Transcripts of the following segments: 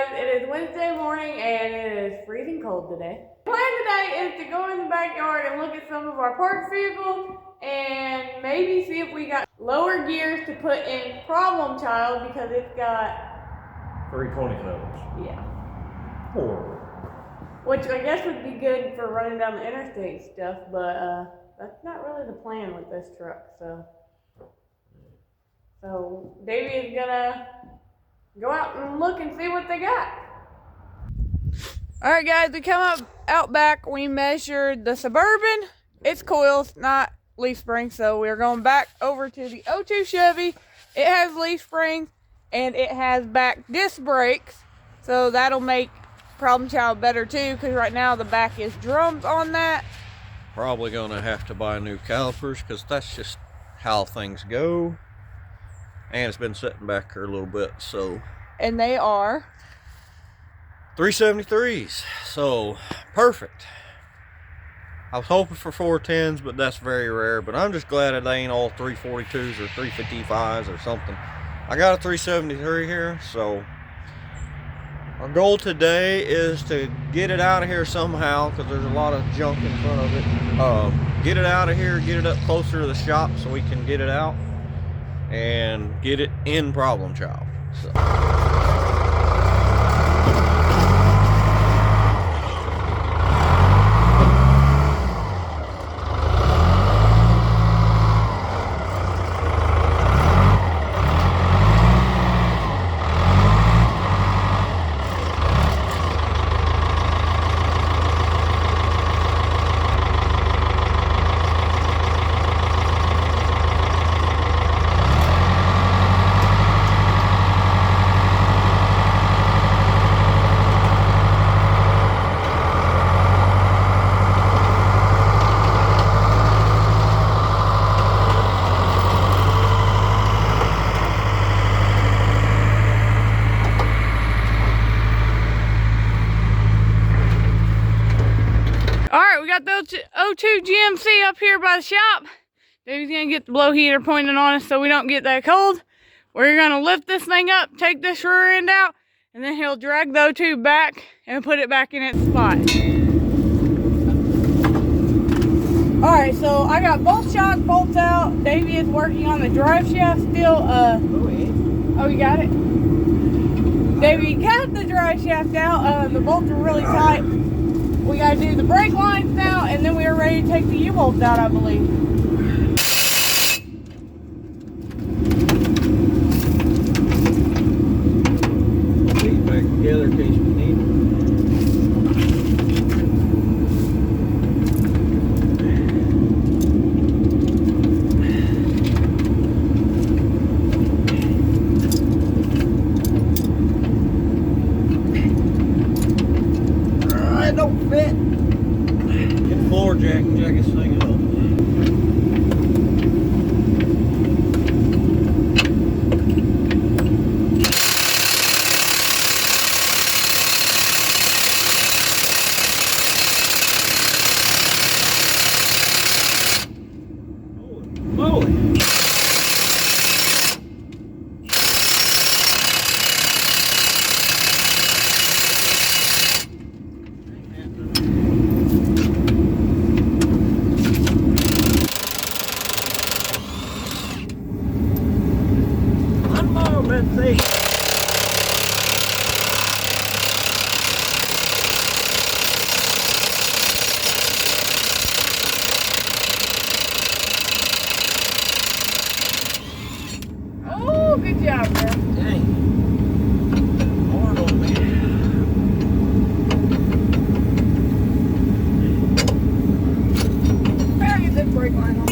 guys, it is Wednesday morning and it is freezing cold today. The plan today is to go in the backyard and look at some of our parked vehicles and maybe see if we got lower gears to put in Problem Child because it's got 327s. Yeah. Horrible. Which I guess would be good for running down the interstate stuff, but that's not really the plan with this truck. So Davey is gonna go out and look and see what they got. All right, guys, we come out back. We measured the Suburban. It's coils, not leaf springs. So we're going back over to the 02 Chevy. It has leaf springs and it has back disc brakes. So that'll make Problem Child better too, because right now the back is drums on that. Probably gonna have to buy new calipers because that's just how things go. And it's been sitting back here a little bit, so. And they are 373s, so perfect. I was hoping for 410s, but that's very rare. But I'm just glad it ain't all 342s or 355s or something. I got a 373 here, so our goal today is to get it out of here somehow because there's a lot of junk in front of it. Get it out of here, get it up closer to the shop so we can get it out and get it in Problem Child. So. Got the 02 GMC up here by the shop. Davey's gonna get the blow heater pointed on us so we don't get that cold. We're gonna lift this thing up, take this rear end out, and then he'll drag the 02 back and put it back in its spot. All right, so I got both shock bolts out. Davey is working on the drive shaft still. Oh, you got it? Davey got the drive shaft out. The bolts are really tight. We gotta do the brake lines now, and then we are ready to take the U-bolts out, I believe. Put these back together in case we need them. Don't fit. Get the floor jack and jack this thing up. Holy moly. Let's see. Oh, good job, bro. Dang. Hard on me. Better get this brake line on.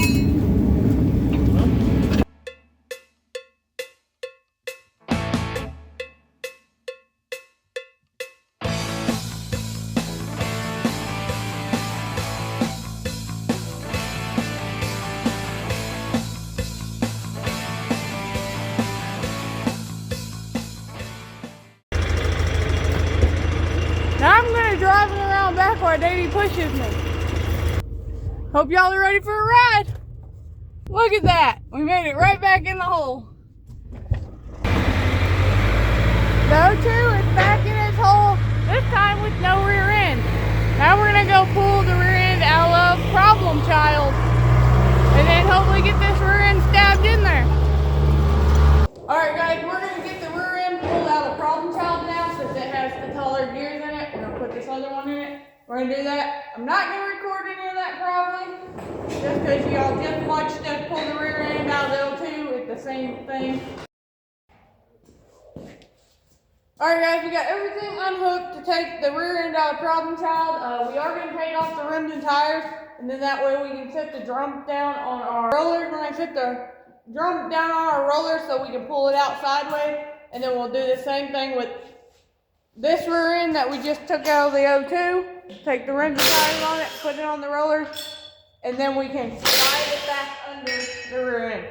Now I'm gonna drive it around back while Davey pushes me. Hope y'all are ready for a ride. Look at that. We made it right back in the hole. The 02 is back in its gonna go pull the rear end out of Problem Child. And then hopefully get this rear end stabbed in there. Alright guys, we're gonna get the rear end pulled out of Problem Child now since it has the taller gears in it. We're gonna put this other one in it. We're gonna do that. I'm not gonna record any of that probably. Just because y'all just watched us pull the rear end out of the O2. It's the same thing. Alright guys, we got everything unhooked to take the rear end out of Problem Child. We are going to take off the rims and tires, and then that way we can set the drum down on our rollers. We're going to set the drum down on our rollers so we can pull it out sideways, and then we'll do the same thing with this rear end that we just took out of the O2. Take the rims and tires on it, put it on the rollers, and then we can slide it back under the rear end.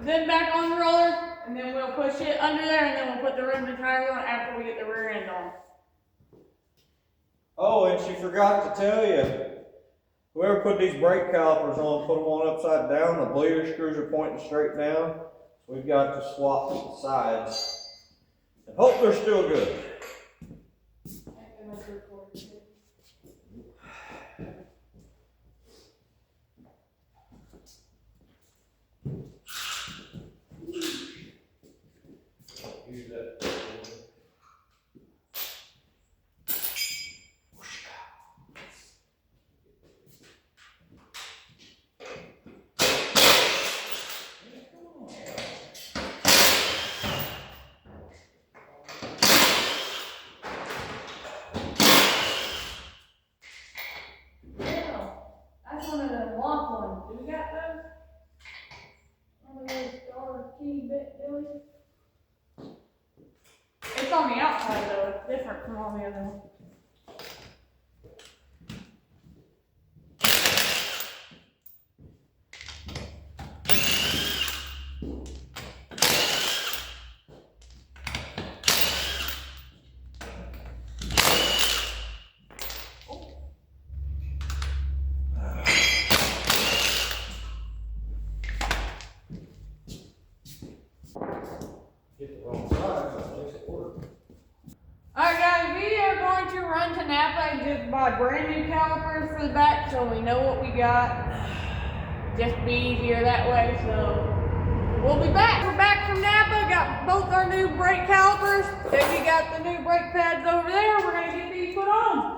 Then back on the roller, and then we'll push it under there, and then we'll put the rims and tires on after we get the rear end on. Oh, and she forgot to tell you, whoever put these brake calipers on, put them on upside down. The bleeder screws are pointing straight down. So we've got to swap the sides and hope they're still good. One of the lock ones. Do we got those? One of those star key bit dealies? It's on the outside though. It's different from all the other ones. Alright guys, we are going to run to Napa and just buy brand new calipers for the back so we know what we got. Just be easier that way, so we'll be back. We're back from Napa, got both our new brake calipers. Then we got the new brake pads over there. We're going to get these put on.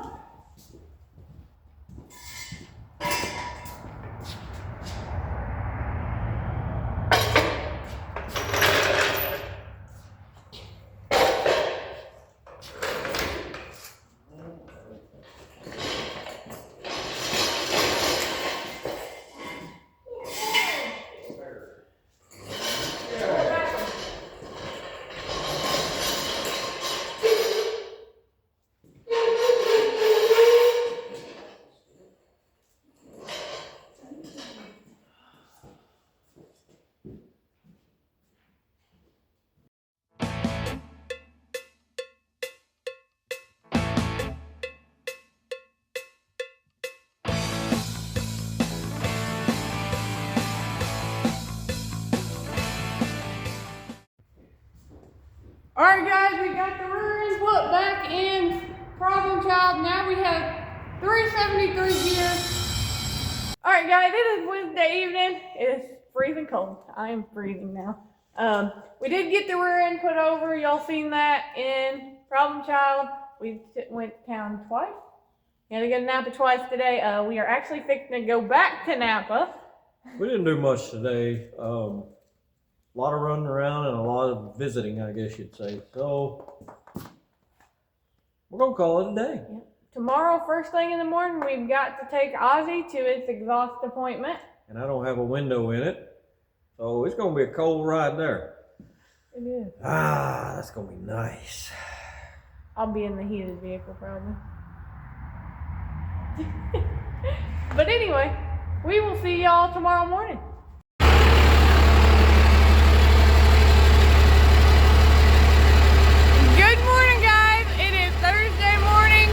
Alright guys, we got the rear end put back in Problem Child. Now we have 373 gears. Alright guys, it is Wednesday evening. It is freezing cold. I am freezing now. We did get the rear end put over. Y'all seen that in Problem Child. We went to town twice. We had to go to Napa twice today. We are actually fixing to go back to Napa. We didn't do much today. A lot of running around and a lot of visiting, I guess you'd say. So we're gonna call it a day. Yeah. Tomorrow, first thing in the morning, we've got to take Ozzy to its exhaust appointment. And I don't have a window in it, so it's gonna be a cold ride there. It is. Ah, that's gonna be nice. I'll be in the heated vehicle probably. But anyway, we will see y'all tomorrow morning. Good morning, guys. It is Thursday morning,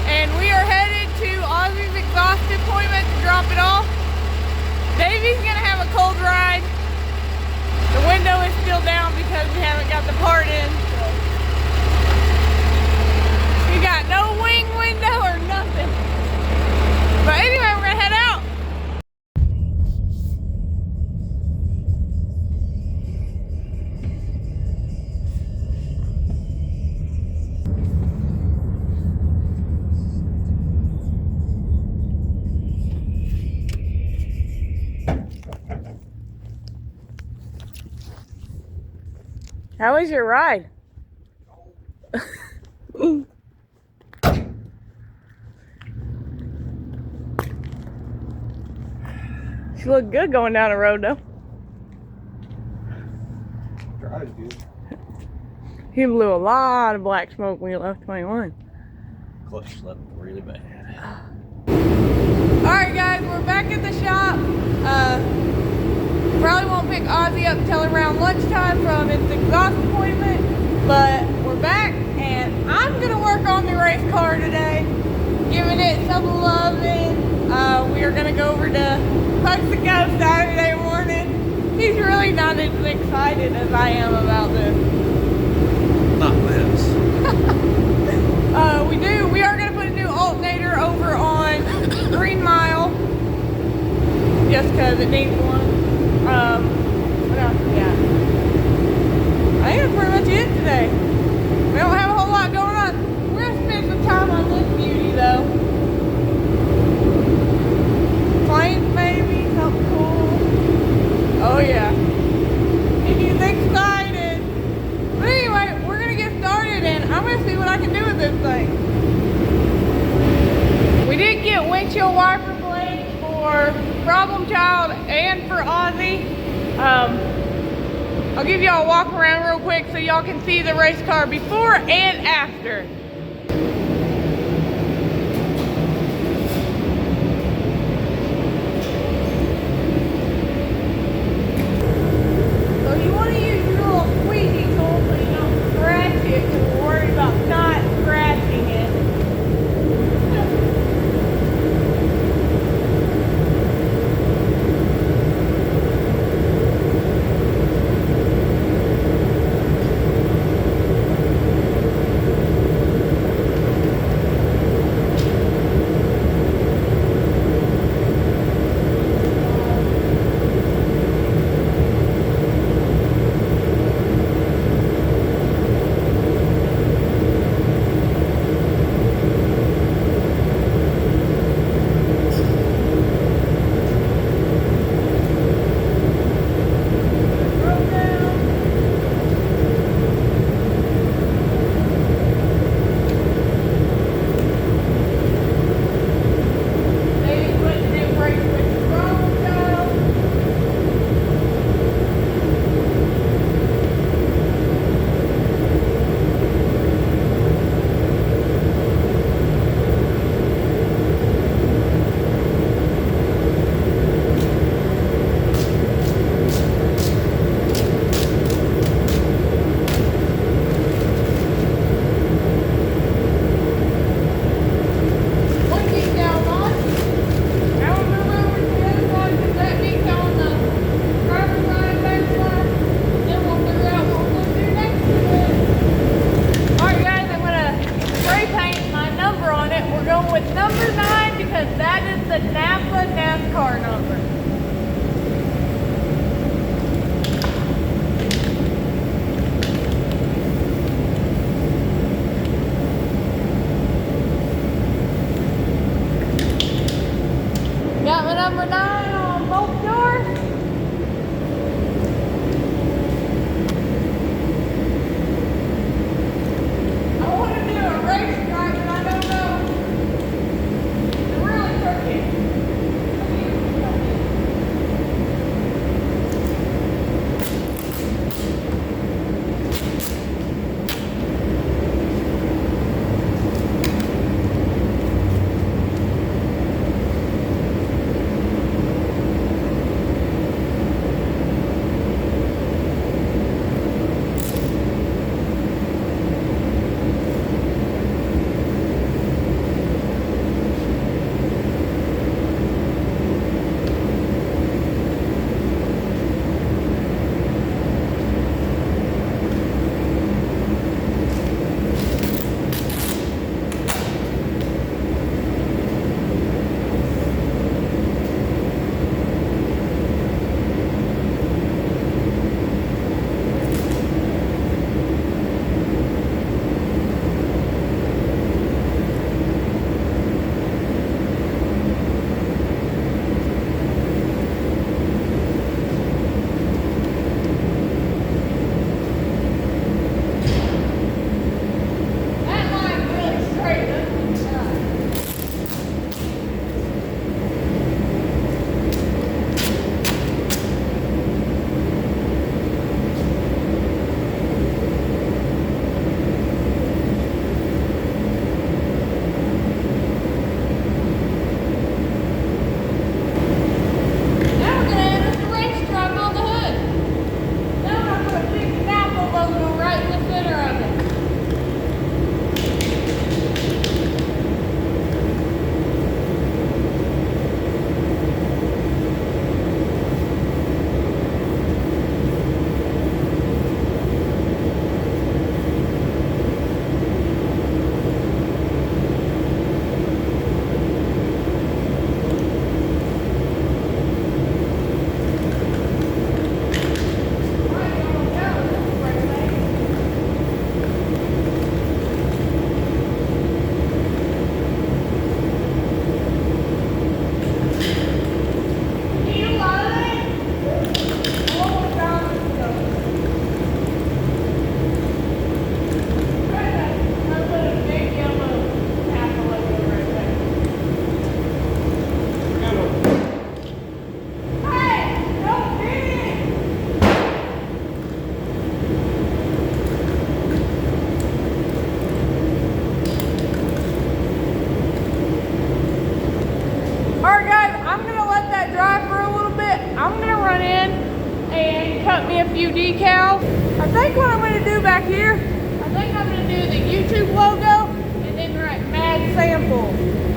and we are headed to Ozzy's exhaust appointment to drop it off. Davey's gonna have a cold ride. The window is still down because we haven't got the part in. So. We got no wing window or nothing. But anyway, we're gonna head out. How was your ride? She looked good going down the road though. Drives good. He blew a lot of black smoke when he left 21. Clutch slept really bad. Alright guys, we're back at the shop. Probably won't pick Ozzy up until around lunchtime from his exhaust appointment. But we're back and I'm gonna work on the race car today. Giving it some loving. We are gonna go over to Mexico Saturday morning. He's really not as excited as I am about this. Not this. We are gonna put a new alternator over on Green Mile. Just cause it needs one. What else we got? I think that's pretty much it today. We don't have a whole lot going on. We're gonna spend some time on this beauty though. Planes maybe, something cool. Oh yeah. He's excited. But anyway, we're gonna get started and I'm gonna see what I can do with this thing. We did get windshield wiper blades for Problem Child and for Ozzy. I'll give y'all a walk around real quick so y'all can see the race car before and after. So you want to use your little squeegee tool so you don't scratch it because we're worried about not scratching it.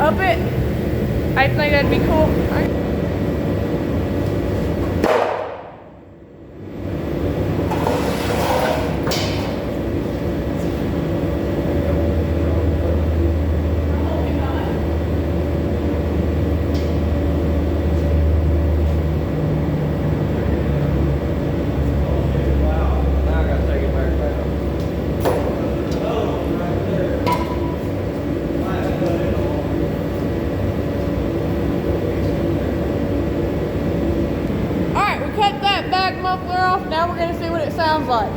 up it. I think that'd be cool. Muffler off. Now we're going to see what it sounds like.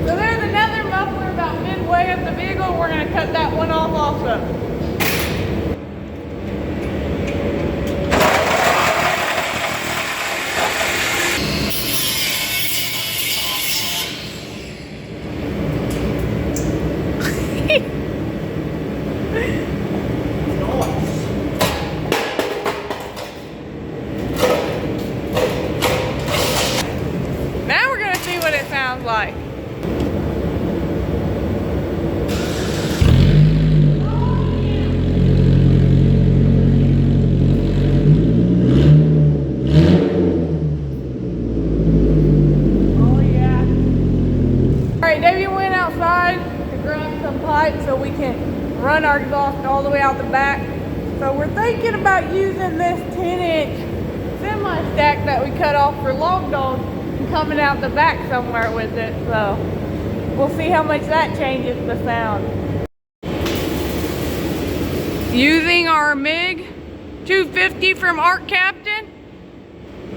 So there's another muffler about midway up the vehicle. We're going to cut that one off also. Now we're going to see what it sounds like. So we can run our exhaust all the way out the back. So we're thinking about using this 10-inch semi-stack that we cut off for Log Dog and coming out the back somewhere with it. So we'll see how much that changes the sound. Using our MiG 250 from Art Captain.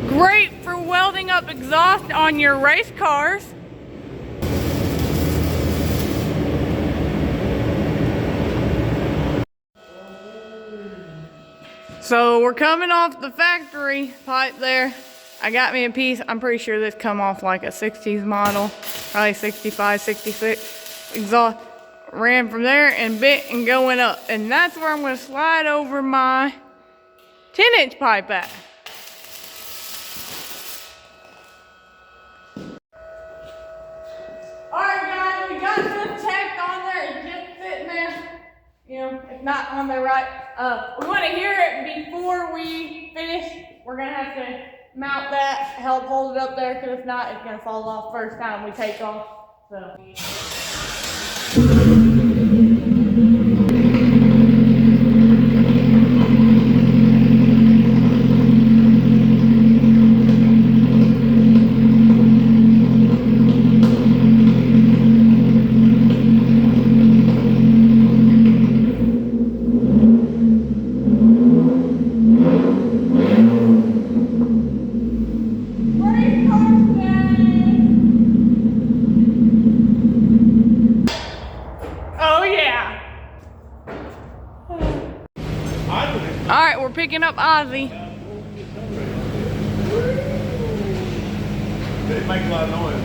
Great for welding up exhaust on your race cars. So we're coming off the factory pipe there. I got me a piece. I'm pretty sure this come off like a 60s model, probably 65, 66 exhaust. Ran from there and bent and going up. And that's where I'm gonna slide over my 10-inch pipe at. All right, guys, we got this tacked on there. It's just sitting there. You know, it's not on there right. We want to hear it before we finish. We're going to have to mount that, help hold it up there, because if not, it's going to fall off first time we take off. So. Alright, we're picking up Ozzy. It makes a lot of noise.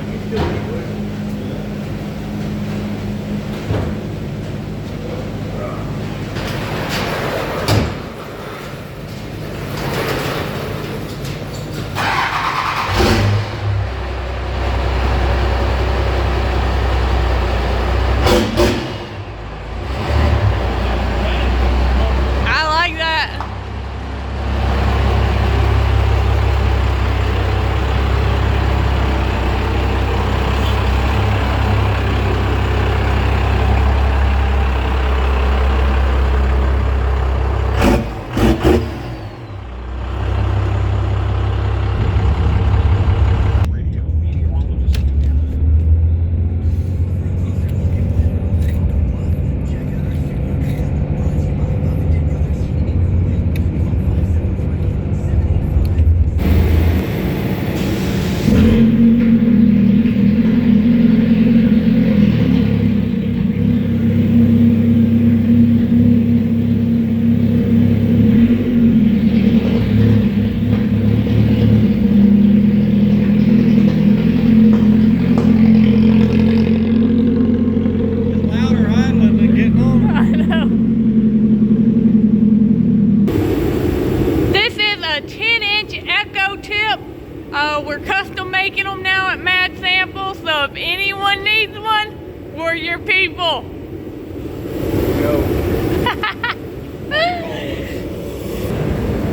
anyone needs one, we're your people.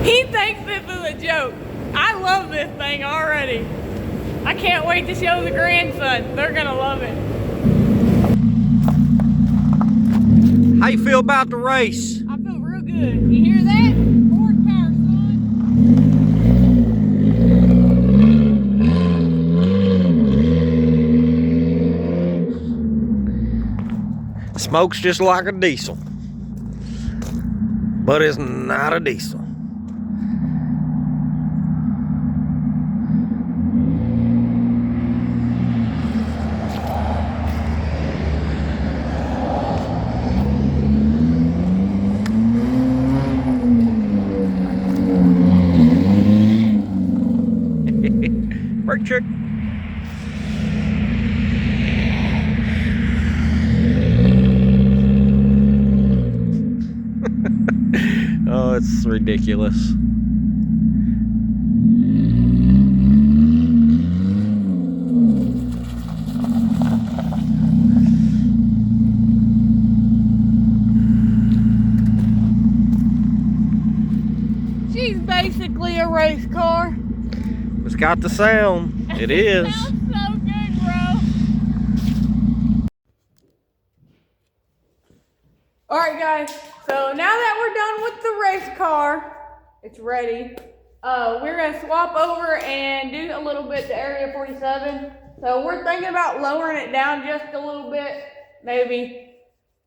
He thinks this is a joke. I love this thing already. I can't wait to show the grandson. They're gonna love it. How you feel about the race? I feel real good. You hear that? Horsepower, son. Smokes just like a diesel, but it's not a diesel. Brake check. Oh, it's ridiculous. She's basically a race car. It's got the sound. It is. Sounds so good, bro. Alright guys, so now that we're done with the race car, it's ready. We're gonna swap over and do a little bit to Area 47. So we're thinking about lowering it down just a little bit, maybe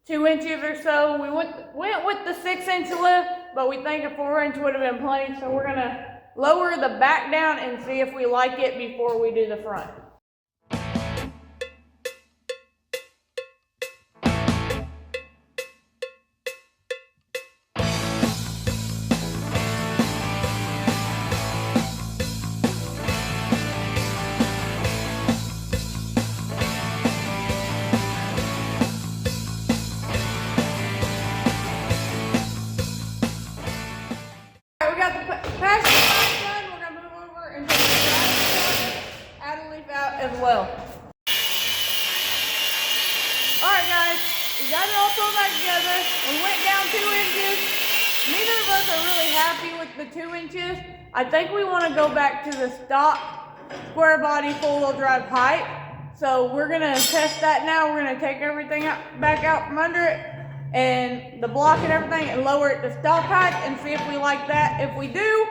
2 inches or so. We went with the 6-inch lift, but we think a 4-inch would have been plenty. So we're gonna lower the back down and see if we like it before we do the front. We got the passenger side done. We're gonna move over and take the driver's side, add a leaf out as well. Alright guys, we got it all pulled back together. We went down 2 inches. Neither of us are really happy with the 2 inches. I think we want to go back to the stock square body 4-wheel drive height. So we're gonna test that now. We're gonna take everything back out from under it, and the block and everything, and lower it to stock height and see if we like that. If we do,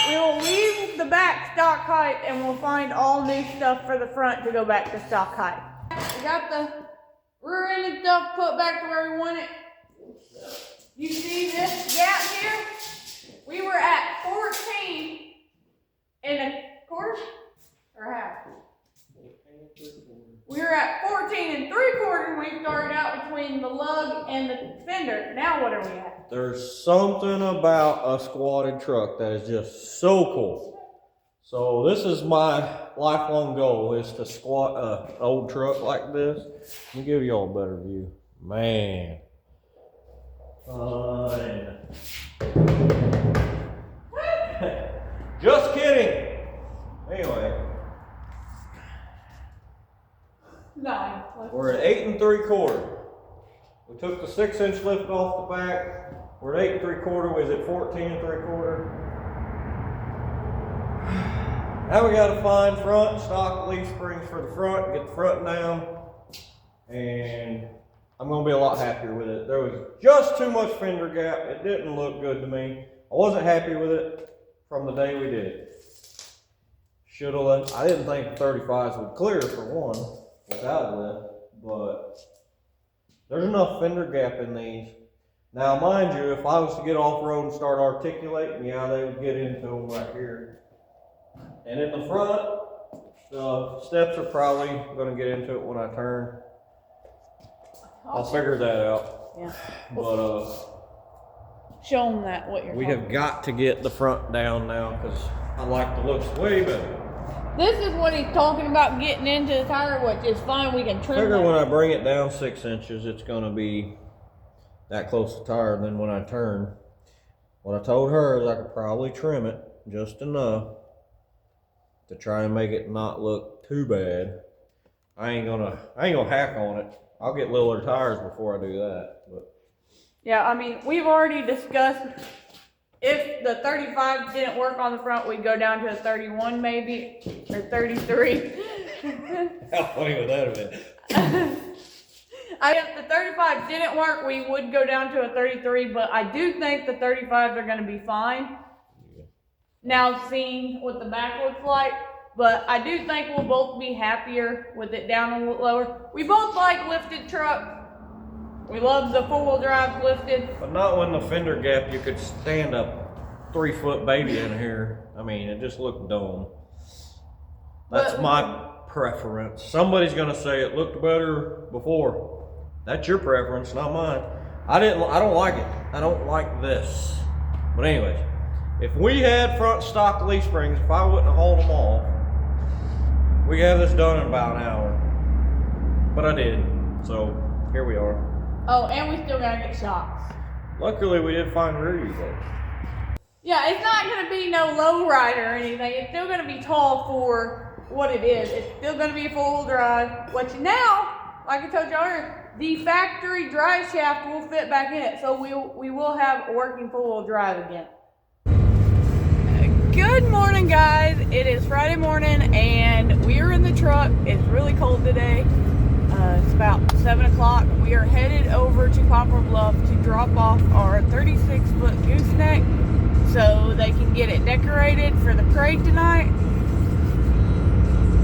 we will leave the back stock height and we'll find all new stuff for the front to go back to stock height. We got the rear end and stuff put back to where we want it. You see this gap here? We were at 14 1/4 or half. We were at 14 3/4 when we started out between the lug and the fender. Now what are we at? There's something about a squatted truck that is just so cool. So this is my lifelong goal, is to squat an old truck like this. Let me give y'all a better view. Man. Fun. Just kidding. Anyway. No. We're at 8 3/4. We took the 6-inch lift off the back. We're at 8 3/4. Was it 14 3/4? Now we got to find front stock leaf springs for the front. Get the front down, and I'm gonna be a lot happier with it. There was just too much fender gap. It didn't look good to me. I wasn't happy with it from the day we did it. Should've. I didn't think the 35s would clear for one. Without a lift, but there's enough fender gap in these. Now, mind you, if I was to get off-road and start articulating, yeah, they would get into them right here. And in the front, the steps are probably going to get into it when I turn. I'll figure that out. Yeah. But Show them that what you're we talking have got to get the front down now because I like the looks way better. This is what he's talking about, getting into the tire, which is fine. We can trim Figure that. when I bring it down 6 inches, it's going to be that close to the tire. And then when I turn, what I told her is I could probably trim it just enough to try and make it not look too bad. I ain't gonna hack on it. I'll get littler tires before I do that. But Yeah, I mean, we've already discussed if the 35 didn't work on the front, we'd go down to a 31 maybe, or 33. how funny would that have been? If the 35 didn't work, we would go down to a 33, but I do think the 35s are going to be fine. Yeah. Now seeing what the back looks like, but I do think we'll both be happier with it down a little lower. We both like lifted trucks. We love the four-wheel drive lifted. But not when the fender gap, you could stand a 3-foot baby in here. I mean, it just looked dumb. That's my preference. Somebody's gonna say it looked better before. That's your preference, not mine. I don't like it. I don't like this. But anyways, if we had front stock leaf springs, if I wouldn't have hauled them off, we could have this done in about an hour. But I did, so here we are. Oh, and we still gotta get shocks. Luckily, we did find rear use though. Yeah, it's not gonna be no low rider or anything. It's still gonna be tall for what it is. It's still gonna be a four-wheel drive, which now, like I told you earlier, the factory drive shaft will fit back in it, so we will have a working four-wheel drive again. Good morning, guys. It is Friday morning, and we are in the truck. It's really cold today. It's about 7 o'clock. We are headed over to Poplar Bluff to drop off our 36-foot gooseneck so they can get it decorated for the parade tonight.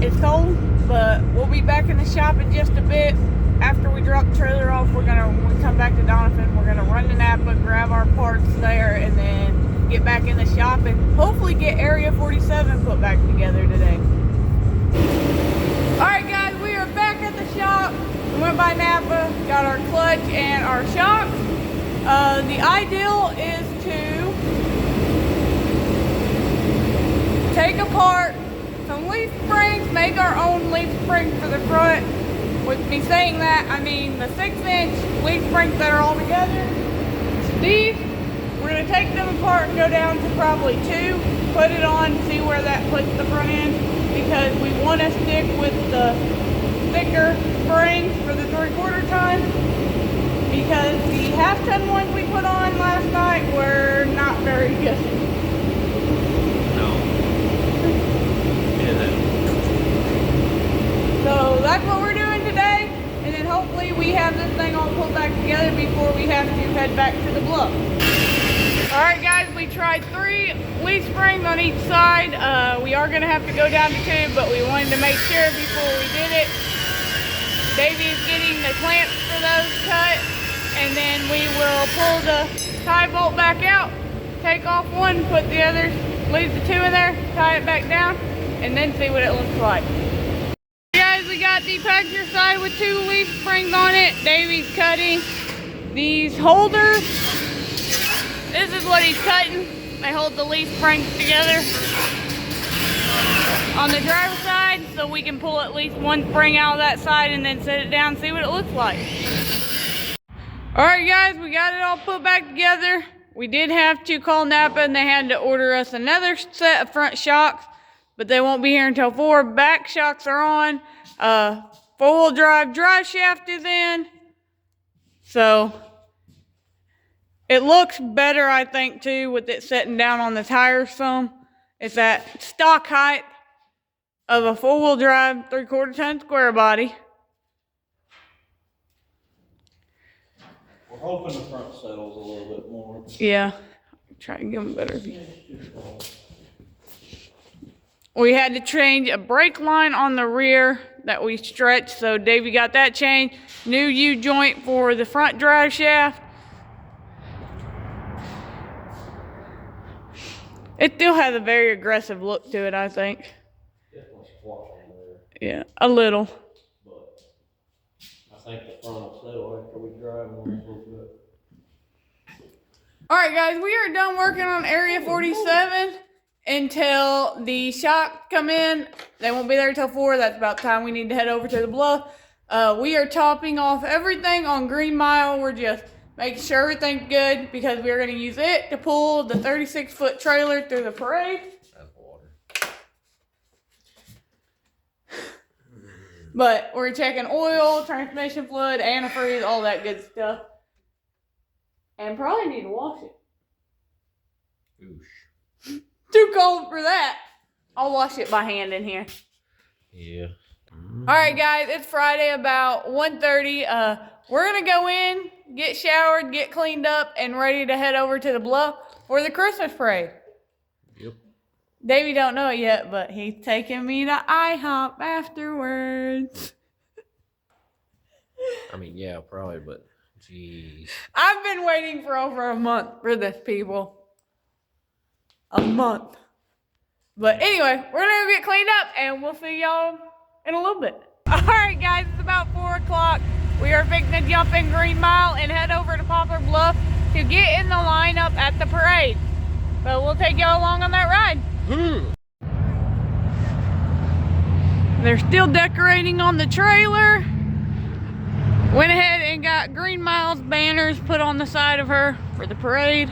It's cold, but we'll be back in the shop in just a bit. After we drop the trailer off, when we come back to Donovan, we're gonna run to Napa, grab our parts there, and then get back in the shop and hopefully get Area 47 put back together today. Alright guys, we are back at the shop. We went by Napa, got our clutch and our shocks. The ideal is to take apart some leaf springs, make our own leaf springs for the front. With me saying that, I mean the 6-inch leaf springs that are all together. These, we're going to take them apart and go down to probably 2, put it on, see where that puts the front end, because we want to stick with the thicker springs for the 3/4 ton, because the half-ton ones we put on last night were not very good. No. Yeah. So that's what we're doing today, and then hopefully we have this thing all pulled back together before we have to head back to the bluff. Alright guys, we tried 3 leaf springs on each side. We are going to have to go down to 2, but we wanted to make sure before we did it. Davey is getting the clamps for those cut, and then we will pull the tie bolt back out, take off one, put the other, leave the 2 in there, tie it back down, and then see what it looks like. Guys, we got the passenger side with 2 leaf springs on it. Davey's cutting these holders. This is what he's cutting. They hold the leaf springs together on the driver's side, so we can pull at least one spring out of that side and then set it down and see what it looks like. Alright guys, we got it all put back together. We did have to call Napa and they had to order us another set of front shocks, but they won't be here until 4. Back shocks are on. 4-wheel drive shaft is in. So it looks better, I think, too, with it setting down on the tires some. It's that stock height of a 4-wheel drive 3/4 ton square body. We're hoping the front settles a little bit more. Yeah, try to give them a better view. We had to change a brake line on the rear that we stretched, so Davey got that changed. New U-joint for the front drive shaft. It still has a very aggressive look to it, I think. Definitely squash on there. Yeah, a little. But I think the front will settle after we drive on it a little bit. Alright guys, we are done working on Area 47 until the shock come in. They won't be there until 4. That's about the time we need to head over to the bluff. We are topping off everything on Green Mile. We're just making sure everything's good because we're going to use it to pull the 36-foot trailer through the parade. That's water. But we're checking oil, transmission fluid, antifreeze, all that good stuff. And probably need to wash it. Oosh. Too cold for that. I'll wash it by hand in here. Yeah. Alright guys, it's Friday about 1:30. We're gonna go in, get showered, get cleaned up, and ready to head over to the bluff for the Christmas parade. Yep. Davey don't know it yet, but he's taking me to IHOP afterwards. I mean, yeah, probably, but jeez. I've been waiting for over a month for this, people. A month. But anyway, we're gonna go get cleaned up and we'll see y'all in a little bit. Alright guys, it's about 4 o'clock. We are fixing to jump in Green Mile and head over to Poplar Bluff to get in the lineup at the parade. But we'll take y'all along on that ride. They're still decorating on the trailer. Went ahead and got Green Mile's banners put on the side of her for the parade.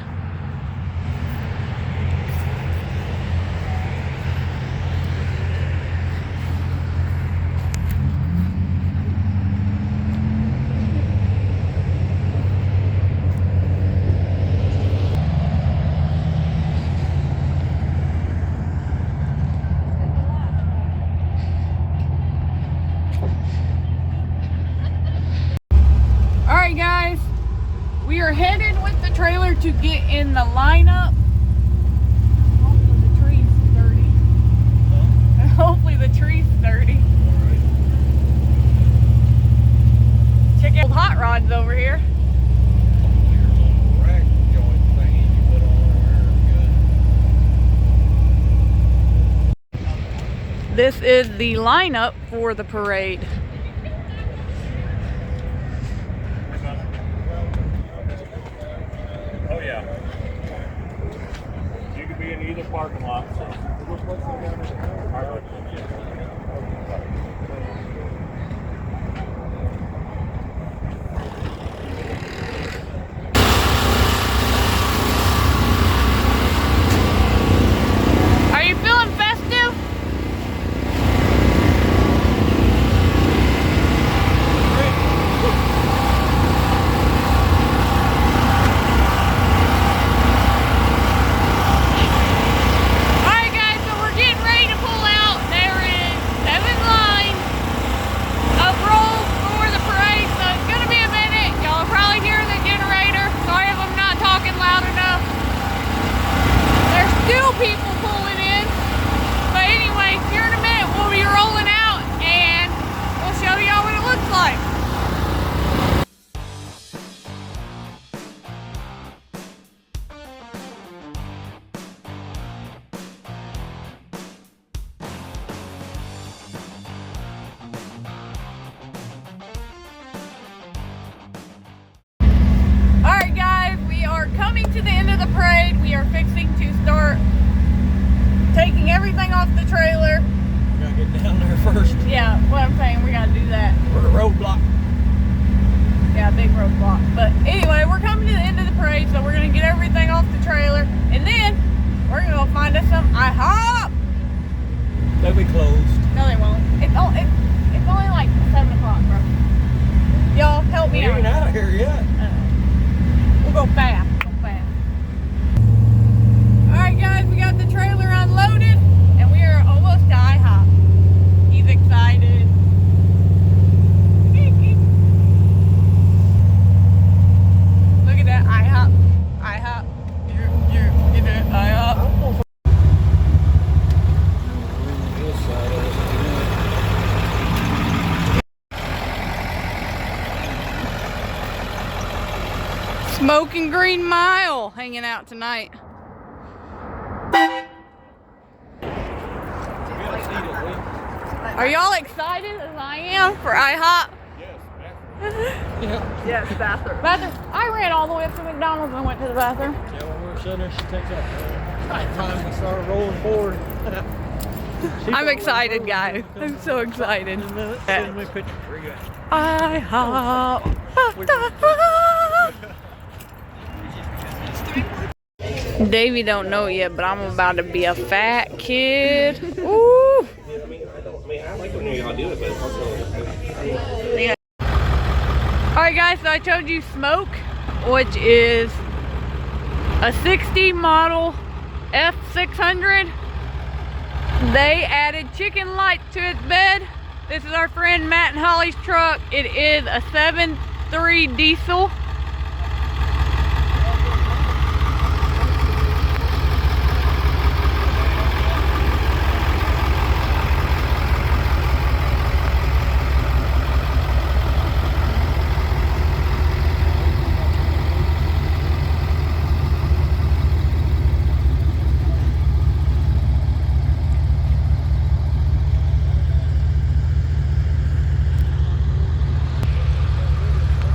Alright guys, we are headed with the trailer to get in the lineup. Hopefully the tree's sturdy. And hopefully the tree's sturdy. Check out hot rods over here. This is the lineup for the parade. Oh yeah. You could be in either parking lot. So. Are you feeling festive? People pulling in. But anyway, here in a minute we'll be rolling out and we'll show y'all what it looks like. Alright guys, we are coming to the end of the parade. We are fixing to start taking everything off the trailer. We gotta get down there first. Yeah, what I'm saying, we gotta do that. We're a roadblock. Yeah, big roadblock. But anyway, we're coming to the end of the parade, so we're gonna get everything off the trailer, and then we're gonna go find us some IHOP. They'll be closed. No, they won't. It's only like 7 o'clock, bro. Y'all help me We out. ain't out of here yet. We'll go fast. Alright guys, we got the trailer unloaded and we are almost to IHOP. He's excited. Look at that, IHOP. IHOP. You did IHOP. Smoking Green Mile hanging out tonight. Are y'all excited as I am for IHOP? Yeah. Yes, bathroom. I ran all the way up to McDonald's and went to the bathroom. Yeah, when we were sitting there, she takes that time we started rolling forward. I'm excited, guys. I'm so excited. IHOP. Davey don't know it yet, but I'm about to be a fat kid. Ooh. I like when y'all do it, but it's also Alright guys, so I showed you Smoke, which is a 60 model F600. They added chicken lights to its bed. This is our friend Matt and Holly's truck. It is a 7.3 diesel.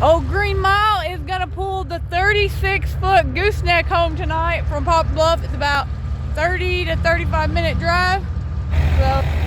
Old Green Mile is gonna pull the 36-foot gooseneck home tonight from Pop Bluff. It's about 30 to 35 minute drive. So